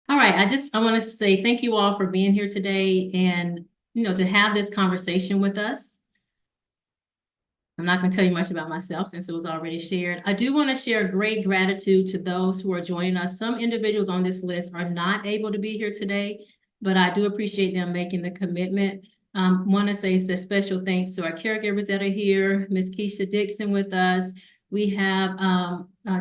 All right, I want to say thank you all for being here today and, to have this conversation with us. I'm not going to tell you much about myself since it was already shared. I do want to share great gratitude to those who are joining us. Some individuals on this list are not able to be here today, but I do appreciate them making the commitment. Want to say special thanks to our caregivers that are here, Ms. Keisha Dixon with us. We have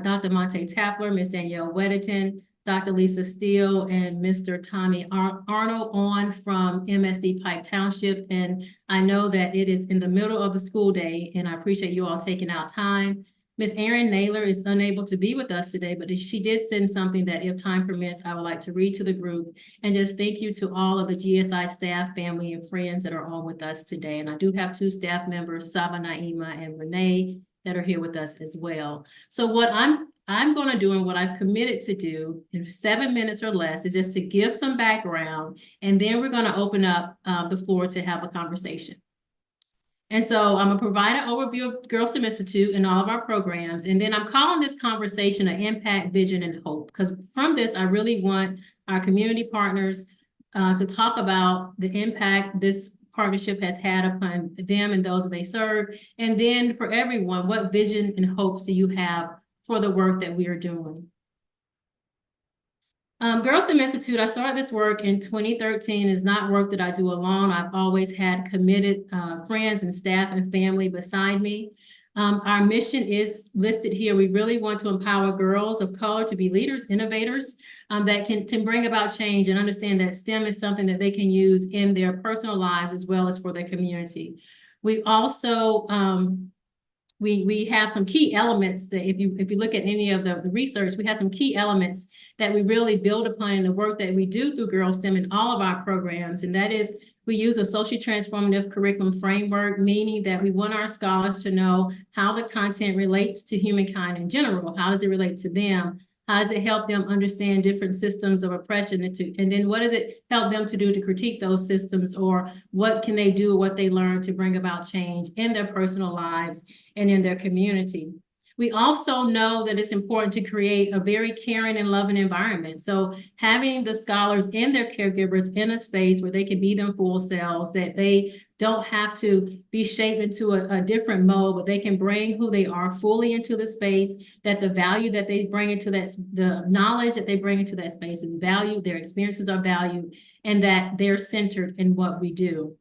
Dr. Monte Tapler, Ms. Danielle Weddington, Dr. Lisa Steele, and Mr. Tommy Arnold on from MSD Pike Township. And I know that it is in the middle of the school day, and I appreciate you all taking out time. Ms. Erin Naylor is unable to be with us today, but she did send something that, if time permits, I would like to read to the group. And just thank you to all of the GSI staff, family, and friends that are on with us today. And I do have two staff members, Saba Naima and Renee, that are here with us as well. So what I'm going to do, and what I've committed to do in 7 minutes or less, is just to give some background, and then we're going to open up the floor to have a conversation. And so I'm going to provide an overview of Girl STEM Institute and all of our programs. And then I'm calling this conversation an impact, vision, and hope, because from this, I really want our community partners to talk about the impact this partnership has had upon them and those that they serve. And then for everyone, what vision and hopes do you have for the work that we are doing? Girl STEM Institute, I started this work in 2013. It's not work that I do alone. I've always had committed friends and staff and family beside me. Our mission is listed here. We really want to empower girls of color to be leaders, innovators, that can bring about change and understand that STEM is something that they can use in their personal lives as well as for their community. We also we have some key elements that if you look at any of the research, we have some key elements that we really build upon in the work that we do through Girl STEM in all of our programs. And that is, we use a socially transformative curriculum framework, meaning that we want our scholars to know how the content relates to humankind in general. How does it relate to them? How does it help them understand different systems of oppression? And then what does it help them to do to critique those systems, or what can they do, what they learn to bring about change in their personal lives and in their community? We also know that it's important to create a very caring and loving environment. So having the scholars and their caregivers in a space where they can be their full selves, that they don't have to be shaped into a different mode, but they can bring who they are fully into the space, that the value that they bring into that, the knowledge that they bring into that space is valued, their experiences are valued, and that they're centered in what we do.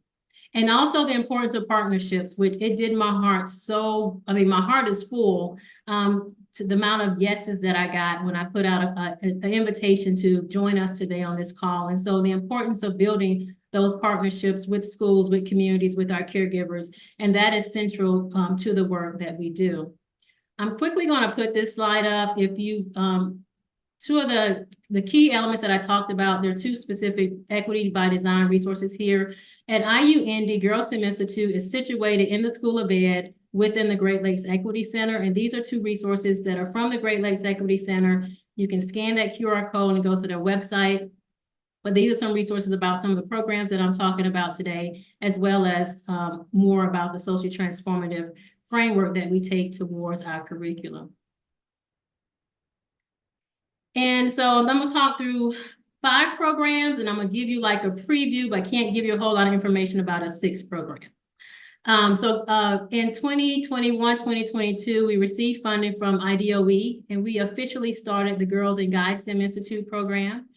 And also the importance of partnerships, which it did my heart so, my heart is full to the amount of yeses that I got when I put out an invitation to join us today on this call. And so the importance of building those partnerships with schools, with communities, with our caregivers, and that is central to the work that we do. I'm quickly going to put this slide up. If you, two of the key elements that I talked about, there are two specific equity by design resources here. At IUND, Girl STEM Institute is situated in the School of Ed within the Great Lakes Equity Center. And these are two resources that are from the Great Lakes Equity Center. You can scan that QR code and go to their website. But these are some resources about some of the programs that I'm talking about today, as well as more about the socially transformative framework that we take towards our curriculum. And so I'm going to talk through 5 programs, and I'm going to give you like a preview, but I can't give you a whole lot of information about a 6th program. In 2021, 2022, we received funding from IDOE, and we officially started the Girls and Guys STEM Institute program.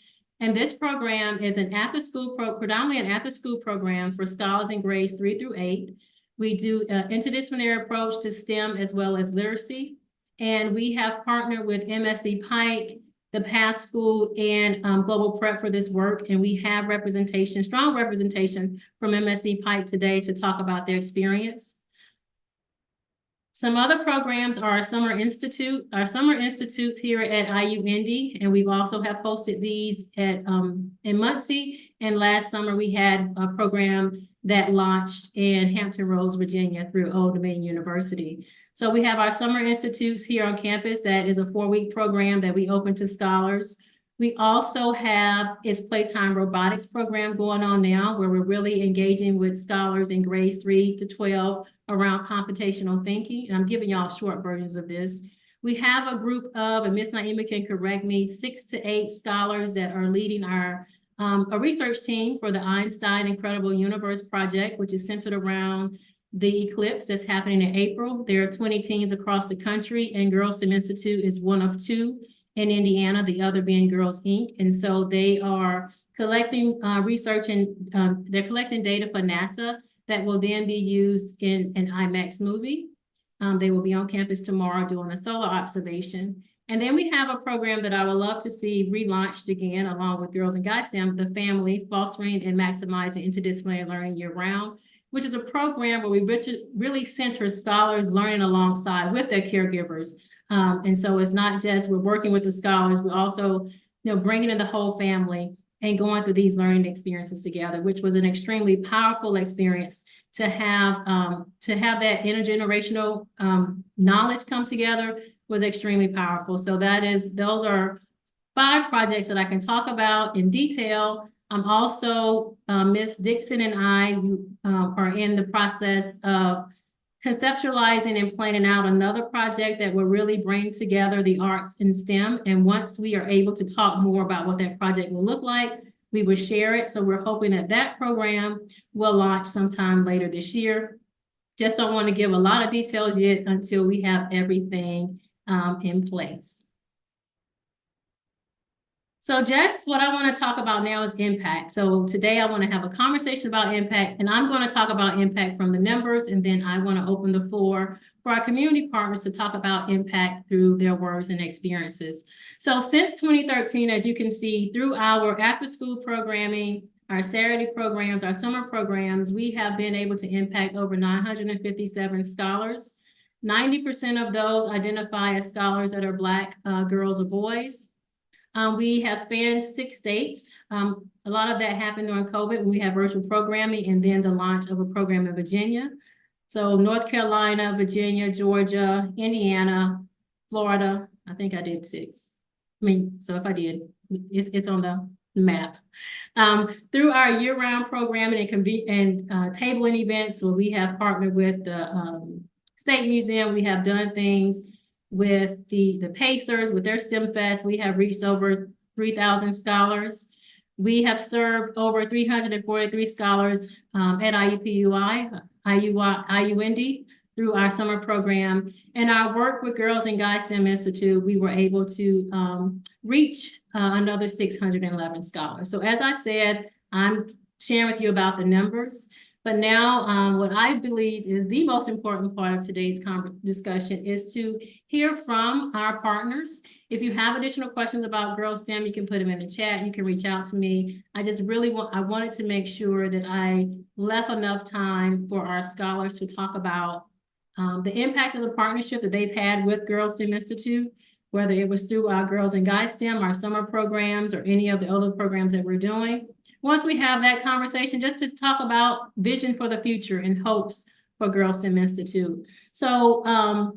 And this program is an after-school predominantly an after-school program for scholars in grades 3 through 8. We do an interdisciplinary approach to STEM as well as literacy. And we have partnered with MSD Pike, the Path School, and Global Prep for this work. And we have representation, strong representation from MSD Pike today to talk about their experience. Some other programs are our summer institutes here at IUND, and we've also have hosted these at in Muncie. And last summer we had a program that launched in Hampton Roads, Virginia through Old Dominion University. So we have our summer institutes here on campus. That is a 4-week program that we open to scholars. We also have its Playtime Robotics program going on now, where we're really engaging with scholars in grades 3 to 12 around computational thinking. And I'm giving y'all short versions of this. We have a group of, and Ms. Naima can correct me, 6 to 8 scholars that are leading our a research team for the Einstein Incredible Universe Project, which is centered around the eclipse that's happening in April. There are 20 teams across the country, and Girls STEM Institute is one of two in Indiana, the other being Girls Inc. And so they are collecting research, and they're collecting data for NASA that will then be used in an IMAX movie. They will be on campus tomorrow doing a solar observation. And then we have a program that I would love to see relaunched again, along with Girls and Guys STEM, the Family, Fostering and Maximizing Interdisciplinary Learning Year-Round, which is a program where we really center scholars learning alongside with their caregivers. And so it's not just we're working with the scholars, we're also bringing in the whole family and going through these learning experiences together, which was an extremely powerful experience to have that intergenerational knowledge come together was extremely powerful. So those are 5 projects that I can talk about in detail. Also, Ms. Dixon and I are in the process of conceptualizing and planning out another project that will really bring together the arts and STEM. And once we are able to talk more about what that project will look like, we will share it. So we're hoping that that program will launch sometime later this year. Just don't want to give a lot of details yet until we have everything in place. So just what I want to talk about now is impact. So today I want to have a conversation about impact, and I'm going to talk about impact from the numbers, and then I want to open the floor for our community partners to talk about impact through their words and experiences. So since 2013, as you can see, through our after-school programming, our Saturday programs, our summer programs, we have been able to impact over 957 scholars. 90% of those identify as scholars that are Black girls or boys. We have spanned 6 states. A lot of that happened during COVID when we had virtual programming and then the launch of a program in Virginia. So North Carolina, Virginia, Georgia, Indiana, Florida. I think I did 6. So if I did, it's on the map. Through our year-round programming and tabling events, so we have partnered with the State Museum. We have done things with the Pacers, with their STEM Fest. We have reached over 3,000 scholars. We have served over 343 scholars at IUPUI, IUND, through our summer program. And our work with Girls and Guys STEM Institute, we were able to reach another 611 scholars. So as I said, I'm sharing with you about the numbers. But now what I believe is the most important part of today's discussion is to hear from our partners. If you have additional questions about Girls STEM, you can put them in the chat. You can reach out to me. I just really wanted to make sure that I left enough time for our scholars to talk about the impact of the partnership that they've had with Girls STEM Institute, whether it was through our Girls and Guys STEM, our summer programs, or any of the other programs that we're doing. Once we have that conversation, just to talk about vision for the future and hopes for Girls STEM Institute. So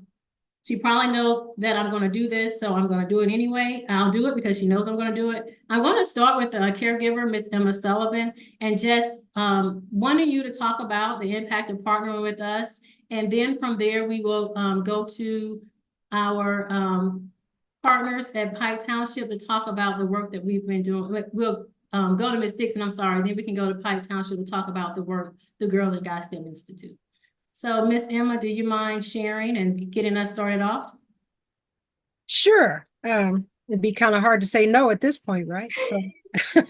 she probably knows that I'm going to do this, so I'm going to do it anyway. I'll do it because she knows I'm going to do it. I'm going to start with a caregiver, Ms. Emma Sullivan, and just wanting you to talk about the impact of partnering with us. And then from there, we will go to our partners at Pike Township to talk about the work that we've been doing. We'll go to Ms. Dixon, I'm sorry, then we can go to Pike Township to talk about the work the Girls and Guys STEM Institute. So Ms. Emma, do you mind sharing and getting us started off? Sure. It'd be kind of hard to say no at this point, right? So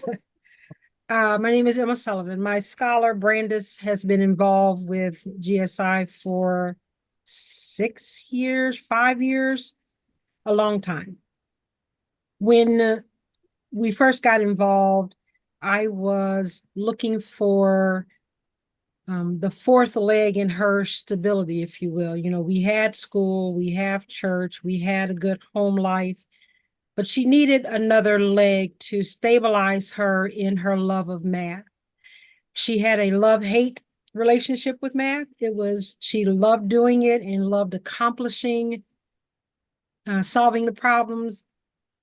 my name is Emma Sullivan. My scholar, Brandis, has been involved with GSI for 6 years, 5 years, a long time. When we first got involved, I was looking for the fourth leg in her stability, if you will. You know, we had school, we have church, we had a good home life, but she needed another leg to stabilize her in her love of math. She had a love-hate relationship with math. She loved doing it and loved accomplishing, solving the problems,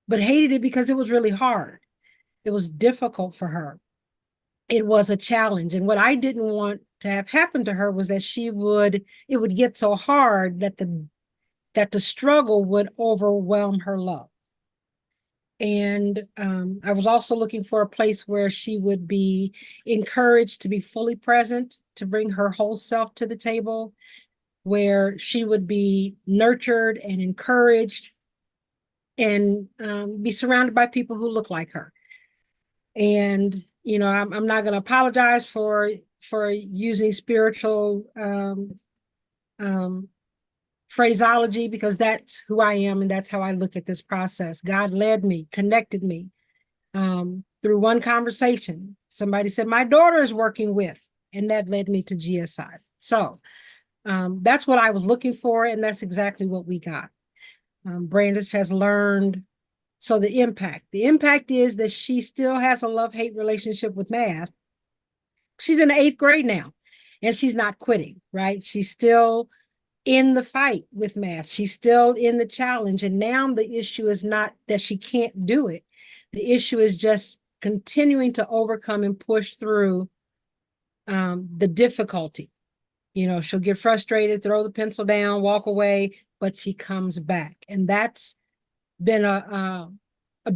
but hated it because it was really hard. It was difficult for her. It was a challenge. And what I didn't want to have happen to her was that it would get so hard that the that the struggle would overwhelm her love. And I was also looking for a place where she would be encouraged to be fully present, to bring her whole self to the table, where she would be nurtured and encouraged and be surrounded by people who look like her. And, you know, I'm not going to apologize for using spiritual phraseology, because that's who I am and that's how I look at this process. God led me, connected me through one conversation. Somebody said, my daughter is working with, and that led me to GSI. So that's what I was looking for, and that's exactly what we got. Brandis has learned. So the impact is that she still has a love-hate relationship with math. She's in the 8th grade now, and she's not quitting, right? She's still in the fight with math. She's still in the challenge. And now the issue is not that she can't do it. The issue is just continuing to overcome and push through the difficulty. You know, she'll get frustrated, throw the pencil down, walk away, but she comes back. And that's been a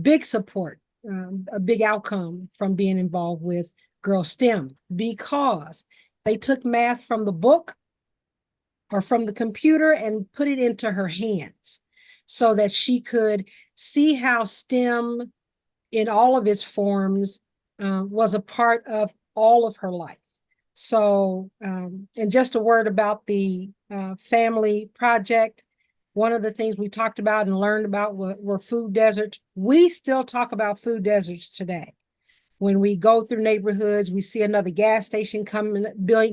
big support, a big outcome from being involved with Girl STEM, because they took math from the book or from the computer and put it into her hands so that she could see how STEM in all of its forms was a part of all of her life. So, and just a word about the family project. One of the things we talked about and learned about were food deserts. We still talk about food deserts today. When we go through neighborhoods, we see another gas station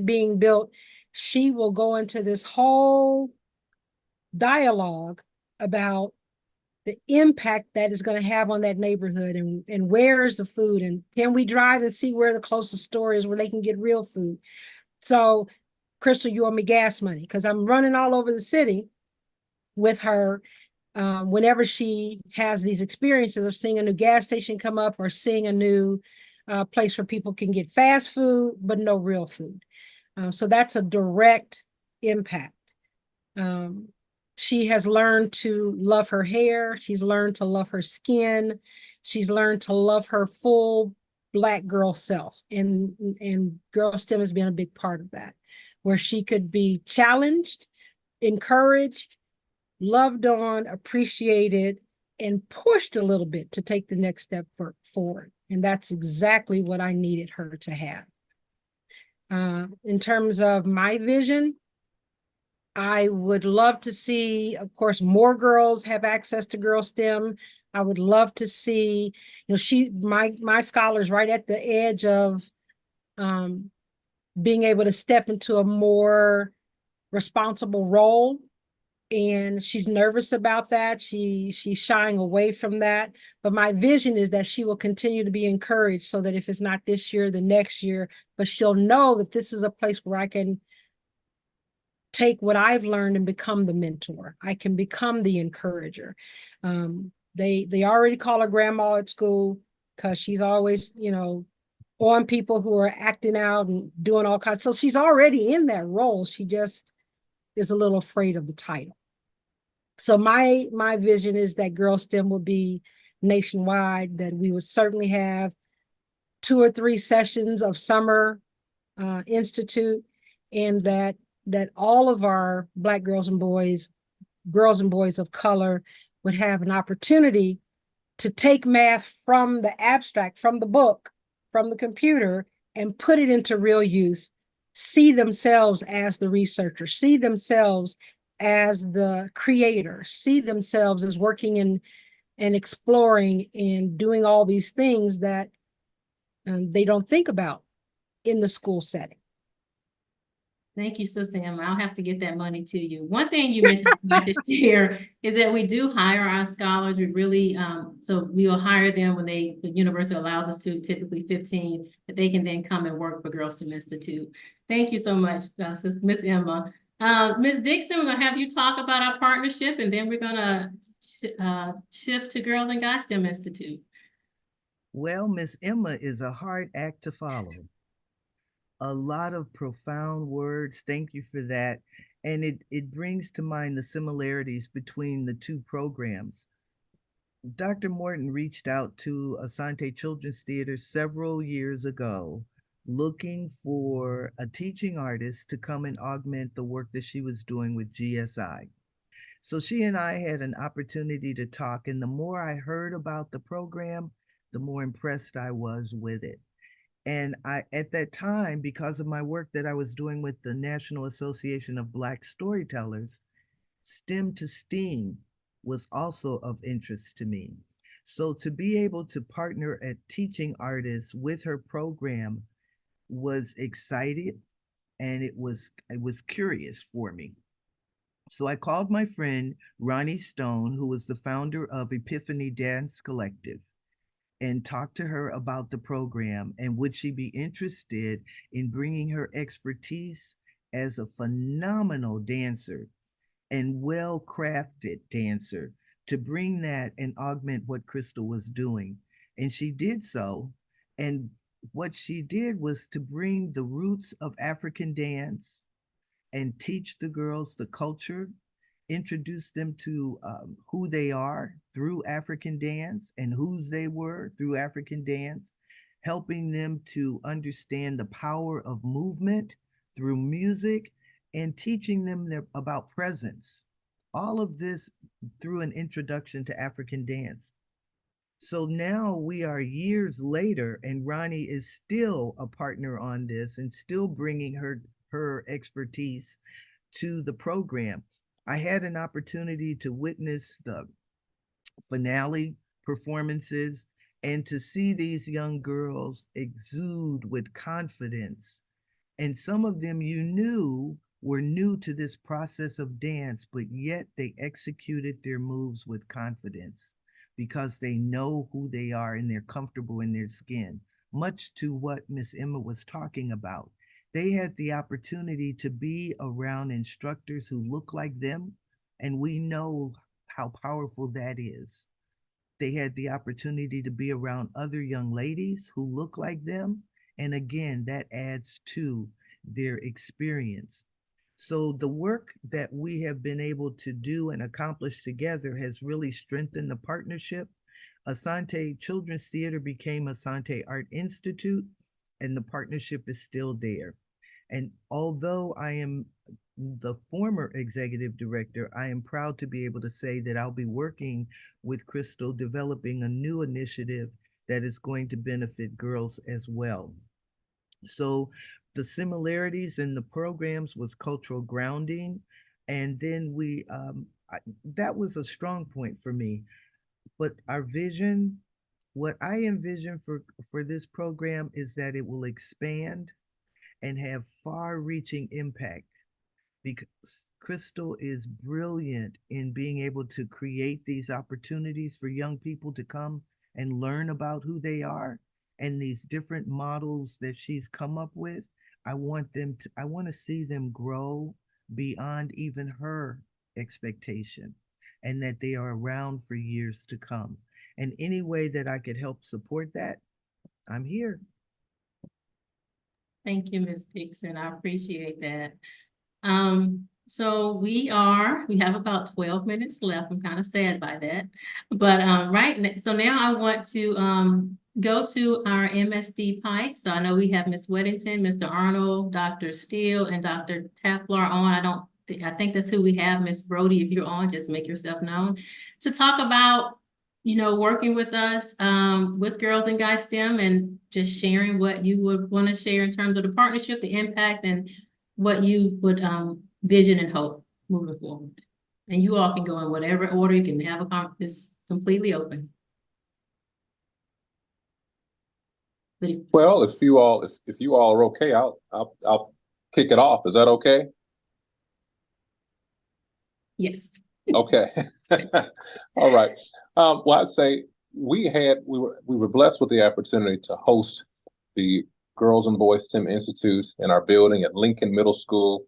being built. She will go into this whole dialogue about the impact that is going to have on that neighborhood, and where is the food, and can we drive and see where the closest store is where they can get real food. So, Crystal, you owe me gas money, because I'm running all over the city with her whenever she has these experiences of seeing a new gas station come up or seeing a new place where people can get fast food but no real food. So that's a direct impact. She has learned to love her hair. She's learned to love her skin. She's learned to love her full Black girl self. And Girl STEM has been a big part of that, where she could be challenged, encouraged, loved on, appreciated, and pushed a little bit to take the next step forward. And that's exactly what I needed her to have. In terms of my vision, I would love to see, of course, more girls have access to Girl STEM. I would love to see, you know, my scholar's right at the edge of being able to step into a more responsible role. And she's nervous about that. She's shying away from that. But my vision is that she will continue to be encouraged, so that if it's not this year, the next year, but she'll know that this is a place where I can take what I've learned and become the mentor. I can become the encourager. They already call her grandma at school, because she's always, you know, on people who are acting out and doing all kinds. So she's already in that role. She just is a little afraid of the title. So my vision is that Girl STEM will be nationwide, that we would certainly have 2 or 3 sessions of summer institute, and that all of our Black girls and boys of color would have an opportunity to take math from the abstract, from the book, from the computer, and put it into real use, see themselves as the researcher, see themselves as the creator, see themselves as working in and exploring and doing all these things that they don't think about in the school setting. Thank you, Sister Emma. I'll have to get that money to you. One thing you mentioned I'd like to share is that we do hire our scholars. We really, so we will hire them when the university allows us to, typically 15, that they can then come and work for Girl STEM Institute. Thank you so much, Ms. Emma. Ms. Dixon, we're gonna have you talk about our partnership, and then we're gonna shift to Girls and Guys STEM Institute. Well, Miss Emma is a hard act to follow. A lot of profound words. Thank you for that. And it brings to mind the similarities between the two programs. Dr. Morton reached out to Asante Children's Theater several years ago, looking for a teaching artist to come and augment the work that she was doing with GSI. So she and I had an opportunity to talk, and the more I heard about the program, the more impressed I was with it. And at that time, because of my work that I was doing with the National Association of Black Storytellers, STEM to STEAM was also of interest to me. So to be able to partner at teaching artists with her program was excited, and it was curious for me. So I called my friend Ronnie Stone, who was the founder of Epiphany Dance Collective, and talked to her about the program and would she be interested in bringing her expertise as a phenomenal dancer and well-crafted dancer to bring that and augment what Crystal was doing. And she did so. And what she did was to bring the roots of African dance and teach the girls the culture, introduce them to who they are through African dance and whose they were through African dance, helping them to understand the power of movement through music and teaching them about presence. All of this through an introduction to African dance. So now we are years later, and Ronnie is still a partner on this and still bringing her expertise to the program. I had an opportunity to witness the finale performances and to see these young girls exude with confidence. And some of them you knew were new to this process of dance, but yet they executed their moves with confidence because they know who they are and they're comfortable in their skin, much to what Miss Emma was talking about. They had the opportunity to be around instructors who look like them, and we know how powerful that is. They had the opportunity to be around other young ladies who look like them, and again, that adds to their experience. So the work that we have been able to do and accomplish together has really strengthened the partnership. Asante Children's Theater became Asante Art Institute, and the partnership is still there. And although I am the former executive director, I am proud to be able to say that I'll be working with Crystal, developing a new initiative that is going to benefit girls as well. So the similarities in the programs was cultural grounding. And then that was a strong point for me. But our vision, what I envision for this program is that it will expand and have far-reaching impact because Crystal is brilliant in being able to create these opportunities for young people to come and learn about who they are and these different models that she's come up with. I want to see them grow beyond even her expectation and that they are around for years to come. And any way that I could help support that, I'm here. Thank you, Ms. Dixon. I appreciate that. So we have about 12 minutes left. I'm kind of sad by that. But so now I want to go to our MSD pipe. So I know we have Ms. Weddington, Mr. Arnold, Dr. Steele, and Dr. Taplar on. I think that's who we have. Ms. Brody, if you're on, just make yourself known to talk about working with us with Girls and Guys STEM and just sharing what you would want to share in terms of the partnership, the impact, and what you would vision and hope moving forward. And you all can go in whatever order. You can have it's completely open. Well, if you all are okay, I'll kick it off. Is that okay? Yes. Okay. All right. Well, I'd say we were blessed with the opportunity to host the Girls and Boys STEM Institute in our building at Lincoln Middle School.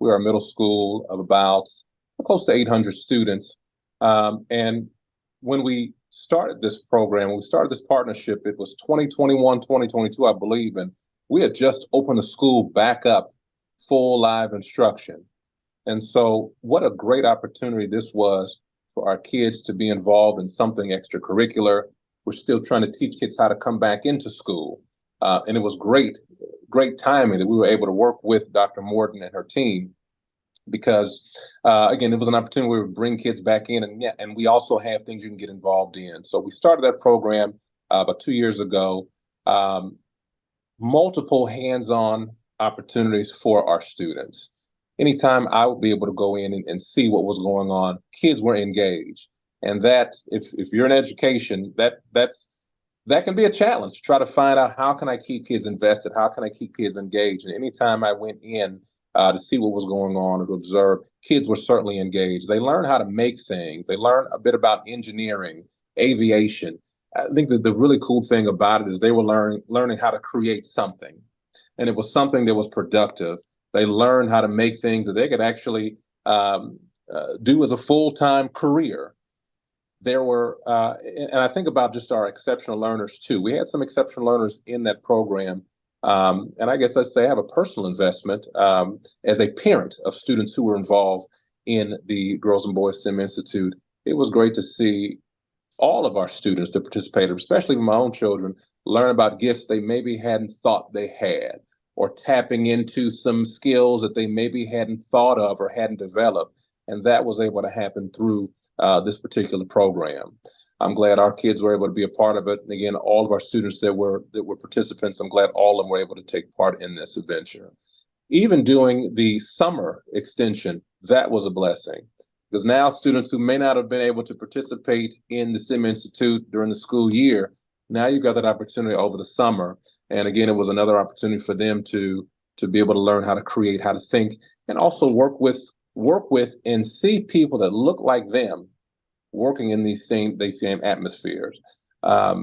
We are a middle school of about close to 800 students. And when we started this program, we started this partnership, it was 2021, 2022, I believe, and we had just opened the school back up full live instruction. And so what a great opportunity this was for our kids to be involved in something extracurricular. We're still trying to teach kids how to come back into school. And it was great timing that we were able to work with Dr. Morton and her team, because again, it was an opportunity where we would bring kids back in, and we also have things you can get involved in. So we started that program about 2 years ago. Multiple hands-on opportunities for our students. Anytime I would be able to go in and see what was going on, kids were engaged. And that, if you're in education, that can be a challenge to try to find out, how can I keep kids invested? How can I keep kids engaged? And anytime I went in to see what was going on or to observe, kids were certainly engaged. They learned how to make things. They learned a bit about engineering, aviation. I think that the really cool thing about it is they were learning how to create something. And it was something that was productive. They learned how to make things that they could actually do as a full-time career. There were, and I think about just our exceptional learners too. We had some exceptional learners in that program. And I guess I'd say I have a personal investment as a parent of students who were involved in the Girls and Boys STEM Institute. It was great to see all of our students that participated, especially my own children, learn about gifts they maybe hadn't thought they had, or tapping into some skills that they maybe hadn't thought of or hadn't developed. And that was able to happen through this particular program. I'm glad our kids were able to be a part of it. And again, all of our students that were participants, I'm glad all of them were able to take part in this adventure. Even doing the summer extension, that was a blessing, because now students who may not have been able to participate in the STEM Institute during the school year, now you've got that opportunity over the summer. And again, it was another opportunity for them to be able to learn how to create, how to think, and also work with and see people that look like them working in these same atmospheres. I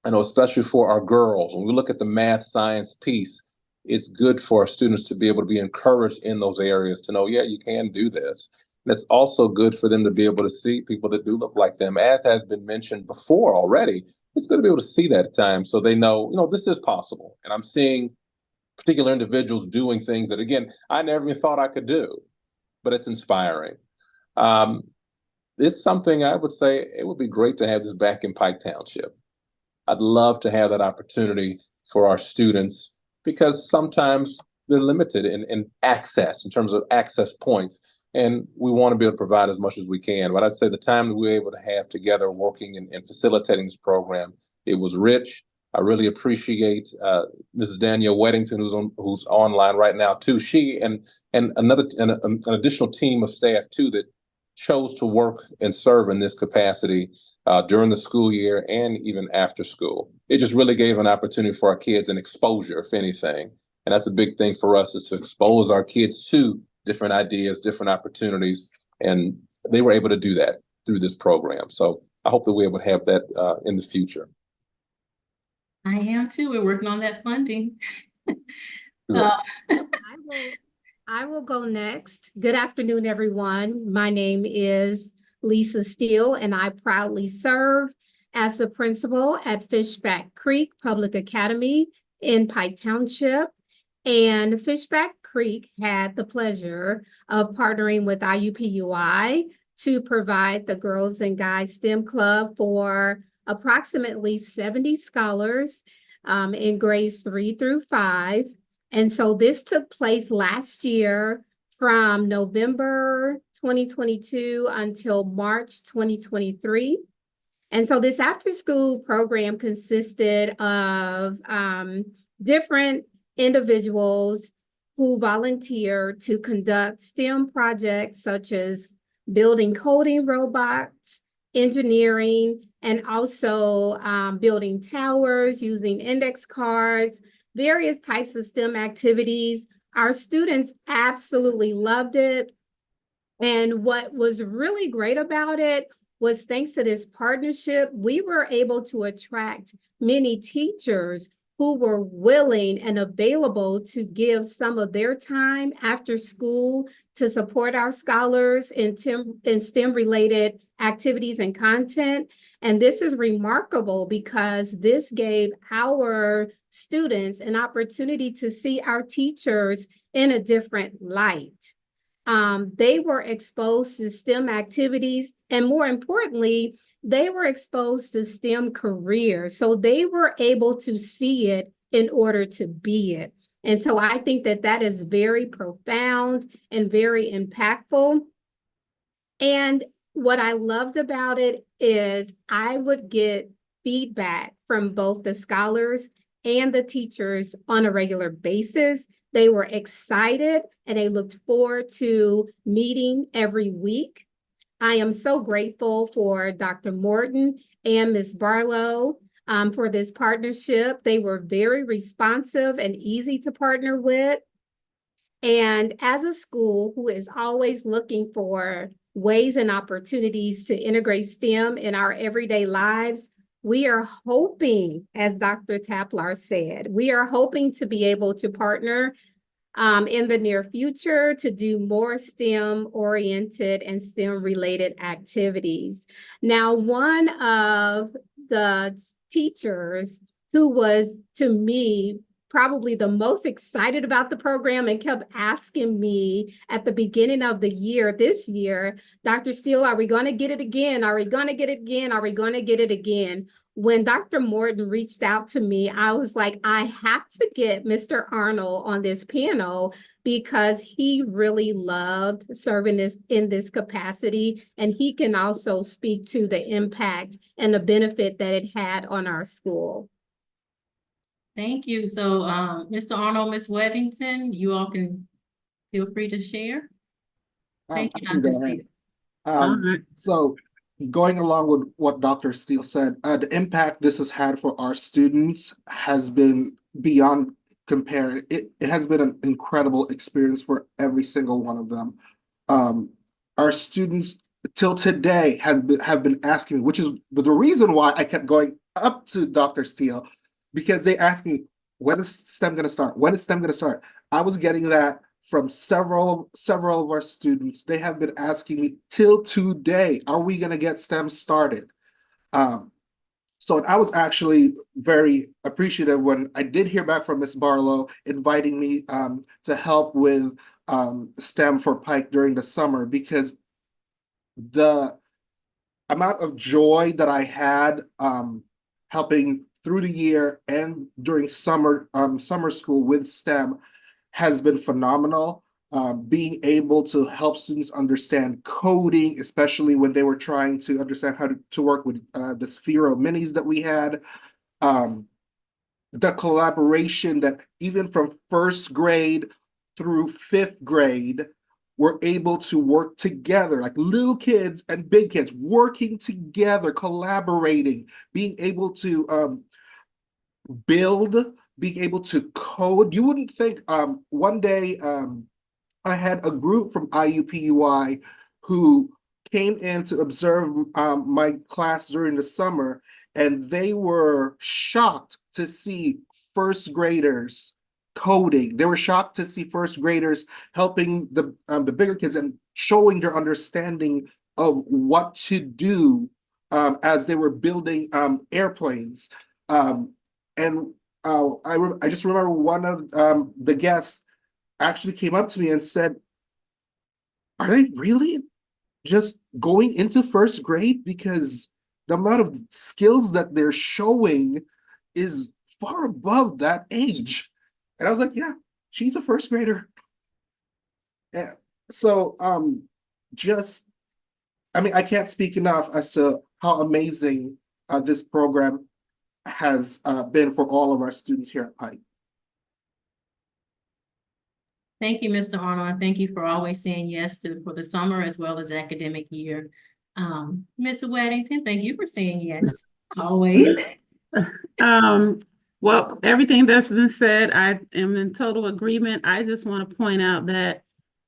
know, especially for our girls, when we look at the math science piece, it's good for our students to be able to be encouraged in those areas, to know, yeah, you can do this. And it's also good for them to be able to see people that do look like them, as has been mentioned before already. It's good to be able to see that at times, so they know, this is possible. And I'm seeing particular individuals doing things that, again, I never even thought I could do, but it's inspiring. It's something I would say it would be great to have this back in Pike Township. I'd love to have that opportunity for our students, because sometimes they're limited in access, in terms of access points. And we want to be able to provide as much as we can. But I'd say the time that we were able to have together working and facilitating this program, it was rich. I really appreciate Mrs. Danielle Weddington, who's online right now too. She and an additional team of staff too that chose to work and serve in this capacity during the school year and even after school. It just really gave an opportunity for our kids, an exposure, if anything. And that's a big thing for us, is to expose our kids to different ideas, different opportunities. And they were able to do that through this program. So I hope that we're able to have that in the future. I am too. We're working on that funding. Yeah. I will go next. Good afternoon, everyone. My name is Lisa Steele, and I proudly serve as the principal at Fishback Creek Public Academy in Pike Township. And Fishback Creek had the pleasure of partnering with IUPUI to provide the Girls and Guys STEM Club for approximately 70 scholars in grades 3 through 5. And so this took place last year from November 2022 until March 2023. And so this after-school program consisted of different individuals who volunteered to conduct STEM projects such as building coding robots, engineering, and also building towers using index cards, various types of STEM activities. Our students absolutely loved it. And what was really great about it was, thanks to this partnership, we were able to attract many teachers who were willing and available to give some of their time after school to support our scholars in STEM-related activities and content. And this is remarkable because this gave our students an opportunity to see our teachers in a different light. they were exposed to STEM activities, and more importantly, they were exposed to STEM careers. So they were able to see it in order to be it. And so I think that that is very profound and very impactful. And what I loved about it is I would get feedback from both the scholars and the teachers on a regular basis. They were excited and they looked forward to meeting every week. I am so grateful for Dr. Morton and Ms. Barlow for this partnership. They were very responsive and easy to partner with. And as a school who is always looking for ways and opportunities to integrate STEM in our everyday lives, we are hoping, as Dr. Taplar said, we are hoping to be able to partner in the near future to do more STEM-oriented and STEM-related activities. Now, one of the teachers who was, to me, probably the most excited about the program and kept asking me at the beginning of the year, this year, Dr. Steele, are we going to get it again? Are we going to get it again? Are we going to get it again? When Dr. Morton reached out to me, I was like, I have to get Mr. Arnold on this panel because he really loved serving in this capacity. And he can also speak to the impact and the benefit that it had on our school. Thank you. So, Mr. Arnold, Ms. Weddington, you all can feel free to share. Thank you, I can go Dr. ahead. Steele. So going along with what Dr. Steele said, the impact this has had for our students has been beyond compare. It has been an incredible experience for every single one of them. Our students till today have been asking me, which is the reason why I kept going up to Dr. Steele, because they asked me, when is STEM going to start? When is STEM going to start? I was getting that from several of our students. They have been asking me till today, are we going to get STEM started? So I was actually very appreciative when I did hear back from Ms. Barlow inviting me to help with STEM for Pike during the summer, because the amount of joy that I had helping through the year and during summer school with STEM has been phenomenal. Being able to help students understand coding, especially when they were trying to understand how to work with the Sphero minis that we had. The collaboration that even from first grade through fifth grade, we're able to work together, like little kids and big kids working together, collaborating, being able to build, being able to code. You wouldn't think one day I had a group from IUPUI who came in to observe my class during the summer, and they were shocked to see first graders coding. They were shocked to see first graders helping the bigger kids and showing their understanding of what to do as they were building airplanes. And I just remember one of the guests actually came up to me and said, are they really just going into first grade? Because the amount of skills that they're showing is far above that age. And I was like, yeah, she's a first grader. And so I can't speak enough as to how amazing this program has been for all of our students here at Pike. Thank you, Mr. Arnold, and thank you for always saying yes for the summer as well as academic year. Ms. Weddington, thank you for saying yes, always. Well, everything that's been said, I am in total agreement. I just want to point out that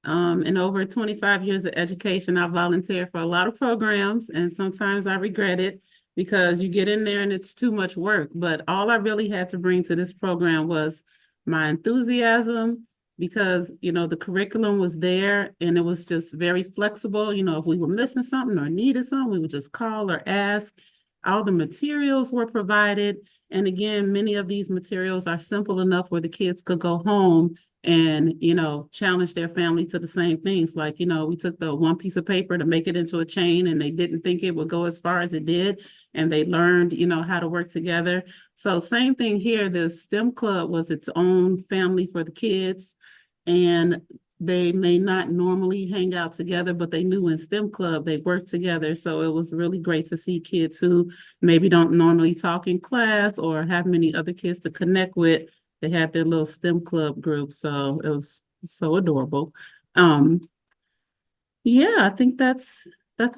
in over 25 years of education, I volunteered for a lot of programs, and sometimes I regret it because you get in there and it's too much work. But all I really had to bring to this program was my enthusiasm, because, you know, the curriculum was there and it was just very flexible. You know, if we were missing something or needed something, we would just call or ask. All the materials were provided. And again, many of these materials are simple enough where the kids could go home and, you know, challenge their family to the same things. Like, you know, we took the one piece of paper to make it into a chain, and they didn't think it would go as far as it did. And they learned, you know, how to work together. So same thing here, the STEM club was its own family for the kids. And they may not normally hang out together, but they knew in STEM club they worked together. So it was really great to see kids who maybe don't normally talk in class or have many other kids to connect with. They had their little STEM club group, so it was so adorable. Yeah, I think that's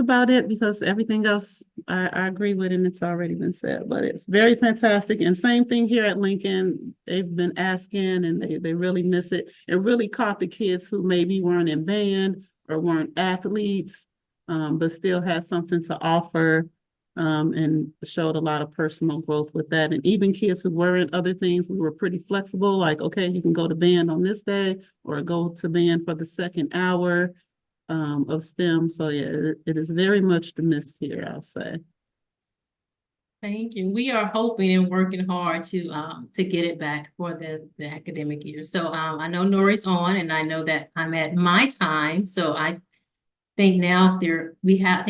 about it, because everything else I agree with, and it's already been said, but it's very fantastic. And same thing here at Lincoln, they've been asking and they really miss it. It really caught the kids who maybe weren't in band or weren't athletes, but still had something to offer, and showed a lot of personal growth with that. And even kids who were in other things, we were pretty flexible, like, okay, you can go to band on this day or go to band for the second hour of STEM. So yeah, it is very much missed here, I'll say. Thank you. We are hoping and working hard to get it back for the academic year. So I know Nori's on, and I know that I'm at my time. So I think now I think we have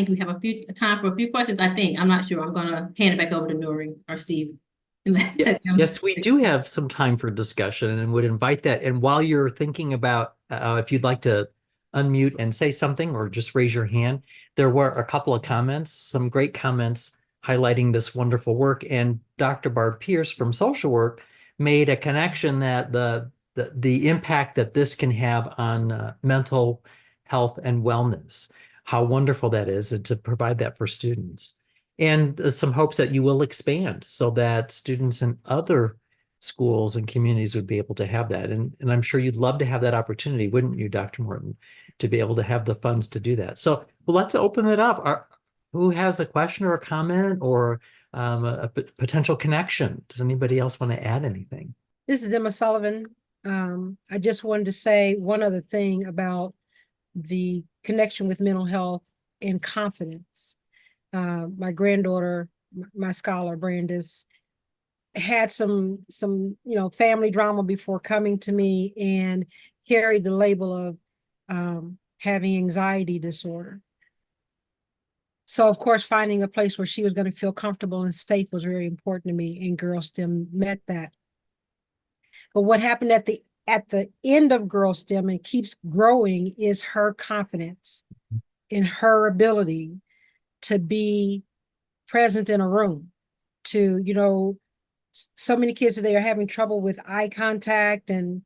time for a few questions. I'm not sure. I'm gonna hand it back over to Nori or Steve. Yes, we do have some time for discussion and would invite that. And while you're thinking about if you'd like to unmute and say something or just raise your hand, there were a couple of comments, some great comments highlighting this wonderful work. And Dr. Barb Pierce from social work made a connection that the impact that this can have on mental health and wellness, how wonderful that is, and to provide that for students. And some hopes that you will expand so that students in other schools and communities would be able to have that. And I'm sure you'd love to have that opportunity, wouldn't you, Dr. Morton, to be able to have the funds to do that. So let's open it up. Who has a question or a comment or a potential connection? Does anybody else want to add anything? This is Emma Sullivan. I just wanted to say one other thing about the connection with mental health and confidence. My granddaughter, my scholar, Brandis, had some family drama before coming to me and carried the label of having anxiety disorder. So of course, finding a place where she was going to feel comfortable and safe was very important to me, and Girl STEM met that. But what happened at the end of Girl STEM and keeps growing is her confidence in her ability to be present in a room, to, so many kids today are having trouble with eye contact and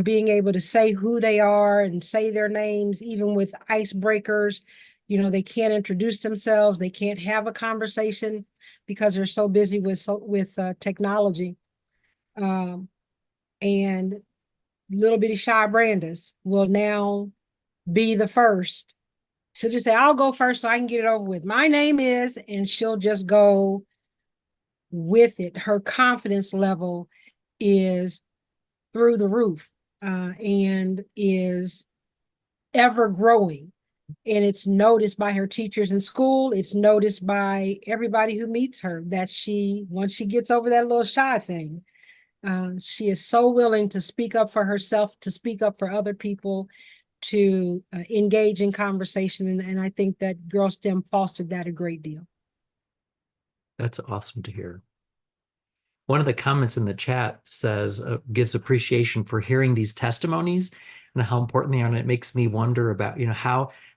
being able to say who they are and say their names, even with icebreakers. They can't introduce themselves. They can't have a conversation because they're so busy with technology. And little bitty shy Brandis will now be the first. She'll just say, I'll go first so I can get it over with. My name is, and she'll just go with it. Her confidence level is through the roof and is ever growing. And it's noticed by her teachers in school. It's noticed by everybody who meets her that once she gets over that little shy thing, she is so willing to speak up for herself, to speak up for other people, to engage in conversation. And I think that Girl STEM fostered that a great deal. That's awesome to hear. One of the comments in the chat says, gives appreciation for hearing these testimonies and how important they are. And it makes me wonder about,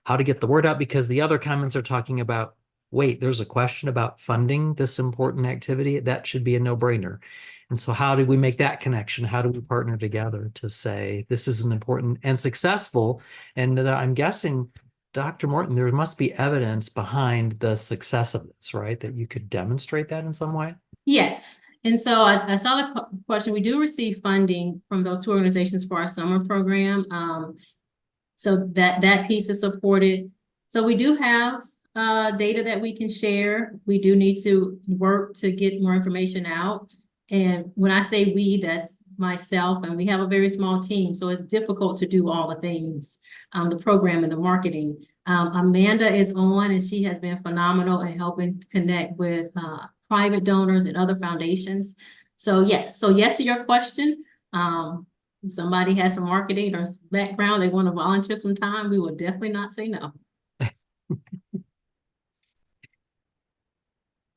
how to get the word out, because the other comments are talking about, wait, there's a question about funding this important activity. That should be a no-brainer. And so how do we make that connection? How do we partner together to say this is an important and successful? And I'm guessing, Dr. Morton, there must be evidence behind the success of this, right? That you could demonstrate that in some way? Yes. And so I saw the question. We do receive funding from those two organizations for our summer program. So that piece is supported. So we do have data that we can share. We do need to work to get more information out. And when I say we, that's myself, and we have a very small team. So it's difficult to do all the things, the program and the marketing. Amanda is on, and she has been phenomenal in helping connect with private donors and other foundations. So yes to your question. If somebody has some marketing or background, they want to volunteer some time, we will definitely not say no.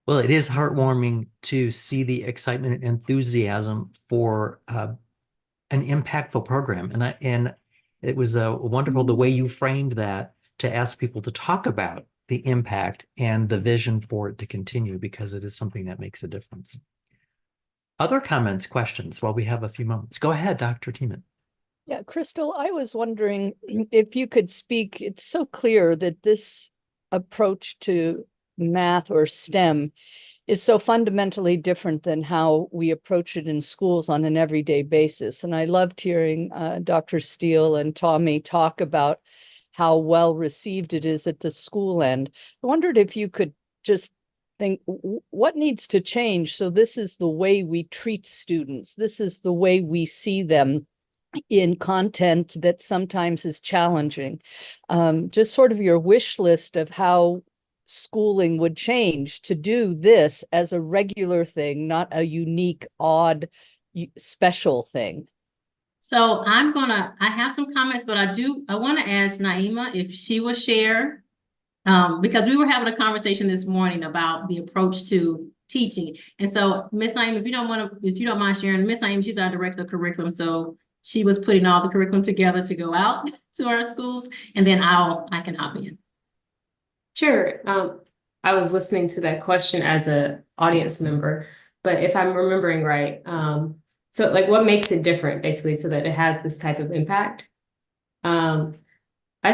Well, it is heartwarming to see the excitement and enthusiasm for an impactful program. And it was wonderful the way you framed that, to ask people to talk about the impact and the vision for it to continue, because it is something that makes a difference. Other comments, questions while we have a few moments? Go ahead, Dr. Tiemann. Yeah, Crystal, I was wondering if you could speak. It's so clear that this approach to math or STEM is so fundamentally different than how we approach it in schools on an everyday basis. And I loved hearing Dr. Steele and Tommy talk about how well received it is at the school end. I wondered if you could just think, what needs to change so this is the way we treat students, this is the way we see them in content that sometimes is challenging. Just sort of your wish list of how schooling would change to do this as a regular thing, not a unique, odd, special thing. So I have some comments, but I want to ask Naima if she will share, because we were having a conversation this morning about the approach to teaching. And so Ms. Naima, if you don't mind sharing, Ms. Naima, she's our director of curriculum. So she was putting all the curriculum together to go out to our schools, and then I can hop in. Sure. I was listening to that question as an audience member, but if I'm remembering right, so like what makes it different basically so that it has this type of impact? I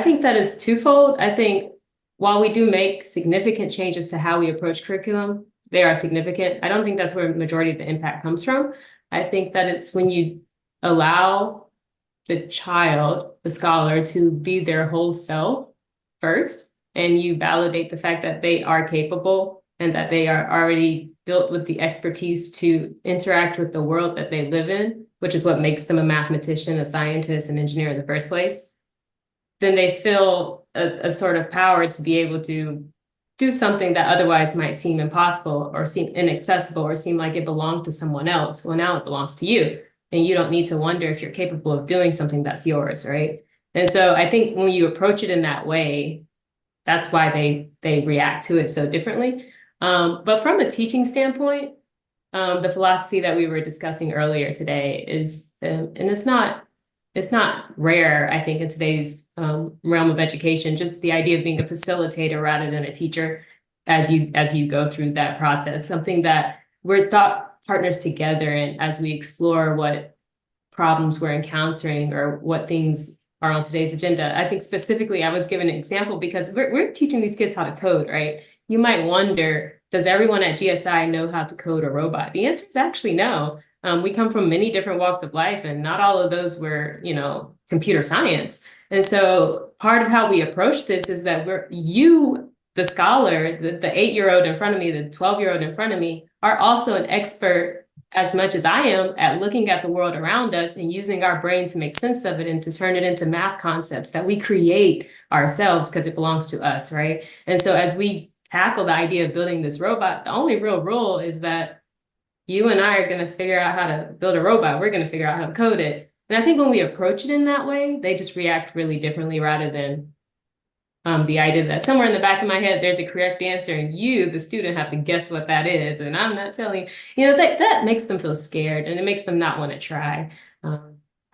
think that is twofold. I think while we do make significant changes to how we approach curriculum, they are significant. I don't think that's where the majority of the impact comes from. I think that it's when you allow the child, the scholar, to be their whole self first, and you validate the fact that they are capable and that they are already built with the expertise to interact with the world that they live in, which is what makes them a mathematician, a scientist, an engineer in the first place, then they feel a sort of power to be able to do something that otherwise might seem impossible or seem inaccessible or seem like it belonged to someone else. Well, now it belongs to you, and you don't need to wonder if you're capable of doing something that's yours, right? And so I think when you approach it in that way, that's why they react to it so differently. But from a teaching standpoint, the philosophy that we were discussing earlier today is, and it's not rare, I think, in today's realm of education, just the idea of being a facilitator rather than a teacher as you go through that process, something that we're thought partners together in as we explore what problems we're encountering or what things are on today's agenda. I think specifically, I was given an example because we're teaching these kids how to code, right? You might wonder, does everyone at GSI know how to code a robot? The answer is actually no. We come from many different walks of life, and not all of those were, computer science. And so part of how we approach this is that the scholar, the 8-year-old in front of me, the 12-year-old in front of me, are also an expert as much as I am at looking at the world around us and using our brain to make sense of it and to turn it into math concepts that we create ourselves because it belongs to us, right? And so as we tackle the idea of building this robot, the only real rule is that you and I are going to figure out how to build a robot. We're going to figure out how to code it. And I think when we approach it in that way, they just react really differently rather than the idea that somewhere in the back of my head, there's a correct answer and you, the student, have to guess what that is. And I'm not telling you, that makes them feel scared and it makes them not want to try. I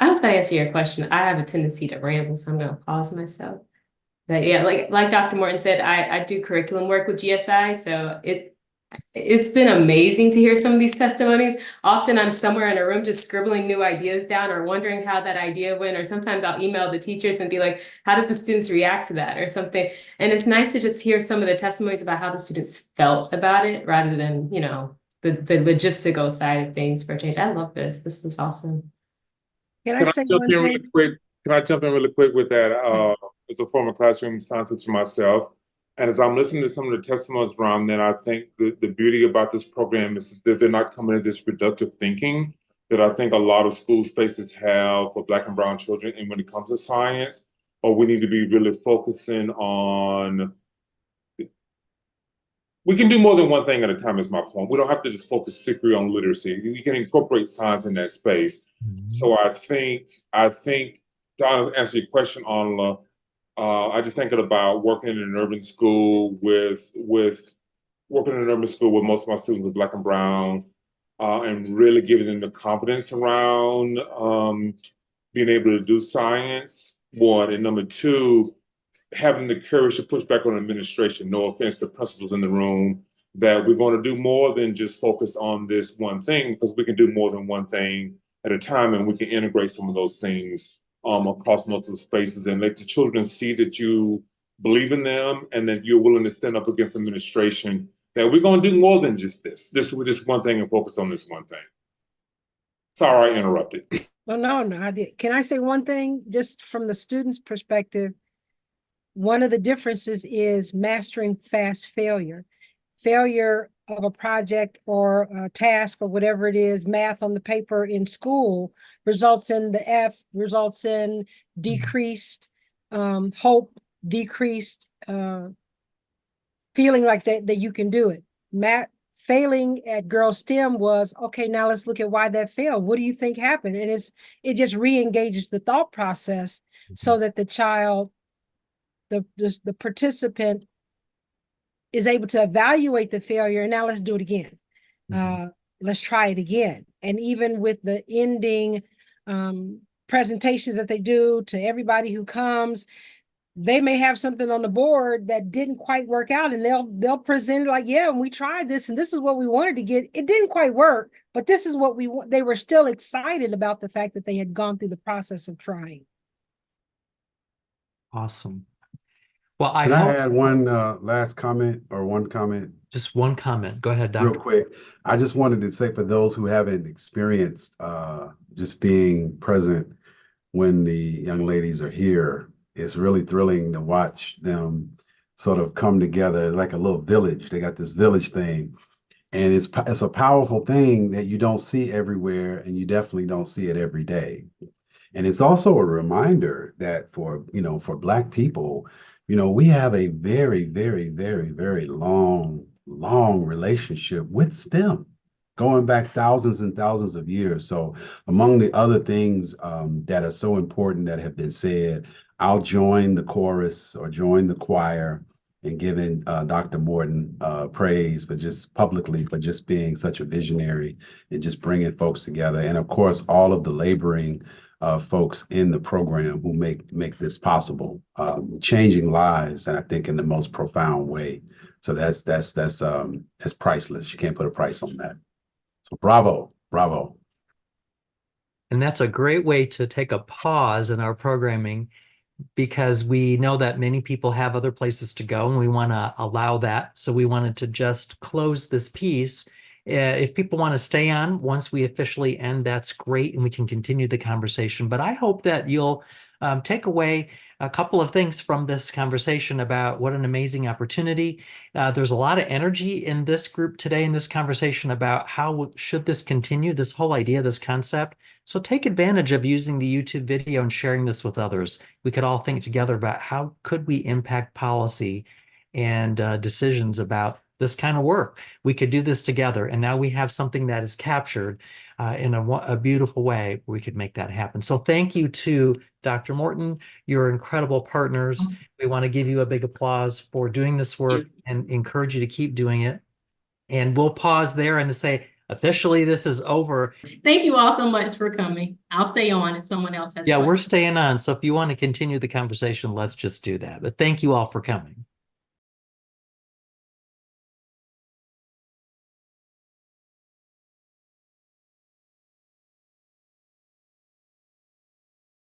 hope that answered your question. I have a tendency to ramble, so I'm going to pause myself. But yeah, like Dr. Morton said, I do curriculum work with GSI, so it's been amazing to hear some of these testimonies. Often I'm somewhere in a room just scribbling new ideas down or wondering how that idea went, or sometimes I'll email the teachers and be like, how did the students react to that or something? And it's nice to just hear some of the testimonies about how the students felt about it rather than, the logistical side of things for change. I love this. This was awesome. Can I say one thing? Really quick? Can I jump in really quick with that? As a former classroom science teacher myself, and as I'm listening to some of the testimonies around that, I think the beauty about this program is that they're not coming at this reductive thinking that I think a lot of school spaces have for Black and brown children. And when it comes to science, or we need to be really focusing on we can do more than one thing at a time is my point. We don't have to just focus strictly on literacy. We can incorporate science in that space. So I think to answer your question, Anla, I just thinking about working in an urban school with working in an urban school with most of my students are Black and brown, and really giving them the confidence around being able to do science, one, and number two, having the courage to push back on administration. No offense to principals in the room, that we're going to do more than just focus on this one thing, because we can do more than one thing at a time, and we can integrate some of those things across multiple spaces and let the children see that you believe in them and that you're willing to stand up against administration, that we're going to do more than just this. This is just one thing and focus on this one thing. Sorry, I interrupted. No, I did. Can I say one thing just from the student's perspective? One of the differences is mastering fast failure. Failure of a project or a task or whatever it is, math on the paper in school results in the F, results in decreased hope, decreased feeling like that you can do it. Failing at Girl STEM was, okay, now let's look at why that failed. What do you think happened? And it just re-engages the thought process so that the child, the participant is able to evaluate the failure, and now let's do it again. Let's try it again. And even with the ending presentations that they do to everybody who comes, they may have something on the board that didn't quite work out, and they'll present like, yeah, and we tried this, and this is what we wanted to get. It didn't quite work, but this is what they were still excited about the fact that they had gone through the process of trying. Awesome. Well, Can I add one last comment or one comment? Just one comment. Go ahead, Doctor. Real quick. I just wanted to say for those who haven't experienced just being present when the young ladies are here, it's really thrilling to watch them sort of come together like a little village. They got this village thing. And it's a powerful thing that you don't see everywhere, and you definitely don't see it every day. And it's also a reminder that for Black people, we have a very, very, very, very long relationship with STEM, going back thousands and thousands of years. So among the other things that are so important that have been said, I'll join the chorus or join the choir in giving Dr. Morton praise for just publicly, for just being such a visionary and just bringing folks together. And of course, all of the laboring folks in the program who make this possible, changing lives, and I think in the most profound way. So that's priceless. You can't put a price on that. So bravo. And that's a great way to take a pause in our programming, because we know that many people have other places to go, and we want to allow that. So we wanted to just close this piece. If people want to stay on once we officially end, that's great, and we can continue the conversation. But I hope that you'll take away a couple of things from this conversation about what an amazing opportunity. There's a lot of energy in this group today in this conversation about how should this continue, this whole idea, this concept. So take advantage of using the YouTube video and sharing this with others. We could all think together about how could we impact policy and decisions about this kind of work. We could do this together, and now we have something that is captured in a beautiful way. We could make that happen. So thank you to Dr. Morton, your incredible partners. We want to give you a big applause for doing this work and encourage you to keep doing it. And we'll pause there and to say, officially, this is over. Thank you all so much for coming. I'll stay on if someone else has. Yeah, questions. we're staying on. So if you want to continue the conversation, let's just do that. But thank you all for coming.